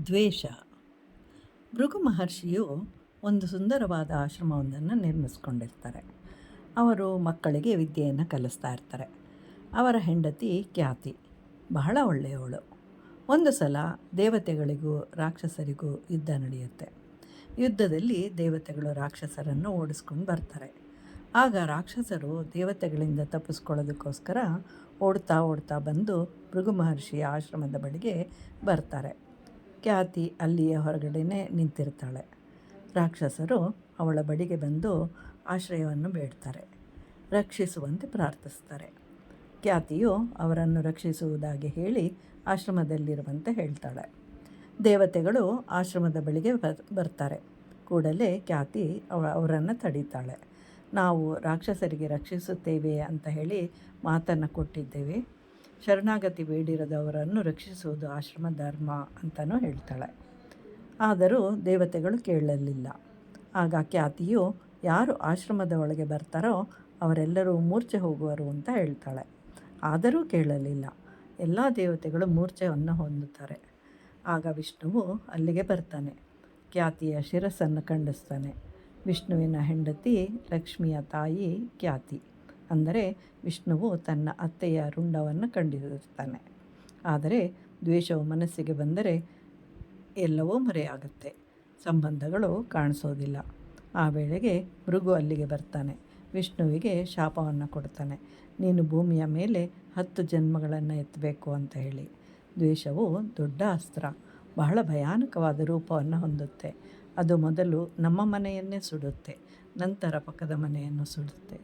ದ್ವೇಷ. ಭೃಗು ಮಹರ್ಷಿಯು ಒಂದು ಸುಂದರವಾದ ಆಶ್ರಮವೊಂದನ್ನು ನಿರ್ಮಿಸ್ಕೊಂಡಿರ್ತಾರೆ. ಅವರು ಮಕ್ಕಳಿಗೆ ವಿದ್ಯೆಯನ್ನು ಕಲಿಸ್ತಾ ಇರ್ತಾರೆ. ಅವರ ಹೆಂಡತಿ ಖ್ಯಾತಿ ಬಹಳ ಒಳ್ಳೆಯವಳು. ಒಂದು ಸಲ ದೇವತೆಗಳಿಗೂ ರಾಕ್ಷಸರಿಗೂ ಯುದ್ಧ ನಡೆಯುತ್ತೆ. ಯುದ್ಧದಲ್ಲಿ ದೇವತೆಗಳು ರಾಕ್ಷಸರನ್ನು ಓಡಿಸ್ಕೊಂಡು ಬರ್ತಾರೆ. ಆಗ ರಾಕ್ಷಸರು ದೇವತೆಗಳಿಂದ ತಪ್ಪಿಸ್ಕೊಳ್ಳೋದಕ್ಕೋಸ್ಕರ ಓಡ್ತಾ ಬಂದು ಭೃಗು ಮಹರ್ಷಿಯ ಆಶ್ರಮದ ಬಳಿಗೆ ಬರ್ತಾರೆ. ಖ್ಯಾತಿ ಅಲ್ಲಿಯ ಹೊರಗಡೆನೇ ನಿಂತಿರ್ತಾಳೆ. ರಾಕ್ಷಸರು ಅವಳ ಬಳಿಗೆ ಬಂದು ಆಶ್ರಯವನ್ನು ಬೇಡ್ತಾರೆ, ರಕ್ಷಿಸುವಂತೆ ಪ್ರಾರ್ಥಿಸ್ತಾರೆ. ಖ್ಯಾತಿಯು ಅವರನ್ನು ರಕ್ಷಿಸುವುದಾಗಿ ಹೇಳಿ ಆಶ್ರಮದಲ್ಲಿರುವಂತೆ ಹೇಳ್ತಾಳೆ. ದೇವತೆಗಳು ಆಶ್ರಮದ ಬಳಿಗೆ ಬರ್ತಾರೆ. ಕೂಡಲೇ ಖ್ಯಾತಿ ಅವರನ್ನು ತಡೀತಾಳೆ. ನಾವು ರಾಕ್ಷಸರಿಗೆ ರಕ್ಷಿಸುತ್ತೇವೆ ಅಂತ ಹೇಳಿ ಮಾತನ್ನು ಕೊಟ್ಟಿದ್ದೇವೆ. ಶರಣಾಗತಿ ಬೇಡಿರದವರನ್ನು ರಕ್ಷಿಸುವುದು ಆಶ್ರಮ ಧರ್ಮ ಅಂತಲೂ ಹೇಳ್ತಾಳೆ. ಆದರೂ ದೇವತೆಗಳು ಕೇಳಲಿಲ್ಲ. ಆಗ ಖ್ಯಾತಿಯು ಯಾರು ಆಶ್ರಮದ ಒಳಗೆ ಬರ್ತಾರೋ ಅವರೆಲ್ಲರೂ ಮೂರ್ಛೆ ಹೋಗುವರು ಅಂತ ಹೇಳ್ತಾಳೆ. ಆದರೂ ಕೇಳಲಿಲ್ಲ. ಎಲ್ಲ ದೇವತೆಗಳು ಮೂರ್ಛೆಯನ್ನು ಹೊಂದುತ್ತಾರೆ. ಆಗ ವಿಷ್ಣುವು ಅಲ್ಲಿಗೆ ಬರ್ತಾನೆ. ಖ್ಯಾತಿಯ ಶಿರಸ್ಸನ್ನು ಖಂಡಿಸ್ತಾನೆ. ವಿಷ್ಣುವಿನ ಹೆಂಡತಿ ಲಕ್ಷ್ಮಿಯ ತಾಯಿ ಖ್ಯಾತಿ. ಅಂದರೆ ವಿಷ್ಣುವು ತನ್ನ ಅತ್ತೆಯ ರುಂಡವನ್ನು ಕಂಡಿರುತ್ತಾನೆ. ಆದರೆ ದ್ವೇಷವು ಮನಸ್ಸಿಗೆ ಬಂದರೆ ಎಲ್ಲವೂ ಮರೆಯಾಗುತ್ತೆ, ಸಂಬಂಧಗಳು ಕಾಣಿಸೋದಿಲ್ಲ. ಆ ವೇಳೆಗೆ ಭೃಗು ಅಲ್ಲಿಗೆ ಬರ್ತಾನೆ. ವಿಷ್ಣುವಿಗೆ ಶಾಪವನ್ನು ಕೊಡ್ತಾನೆ, ನೀನು ಭೂಮಿಯ ಮೇಲೆ 10 ಜನ್ಮಗಳನ್ನು ಎತ್ತಬೇಕು ಅಂತ ಹೇಳಿ. ದ್ವೇಷವು ದೊಡ್ಡ ಅಸ್ತ್ರ, ಬಹಳ ಭಯಾನಕವಾದ ರೂಪವನ್ನು ಹೊಂದುತ್ತೆ. ಅದು ಮೊದಲು ನಮ್ಮ ಮನೆಯನ್ನೇ ಸುಡುತ್ತೆ, ನಂತರ ಪಕ್ಕದ ಮನೆಯನ್ನು ಸುಡುತ್ತೆ.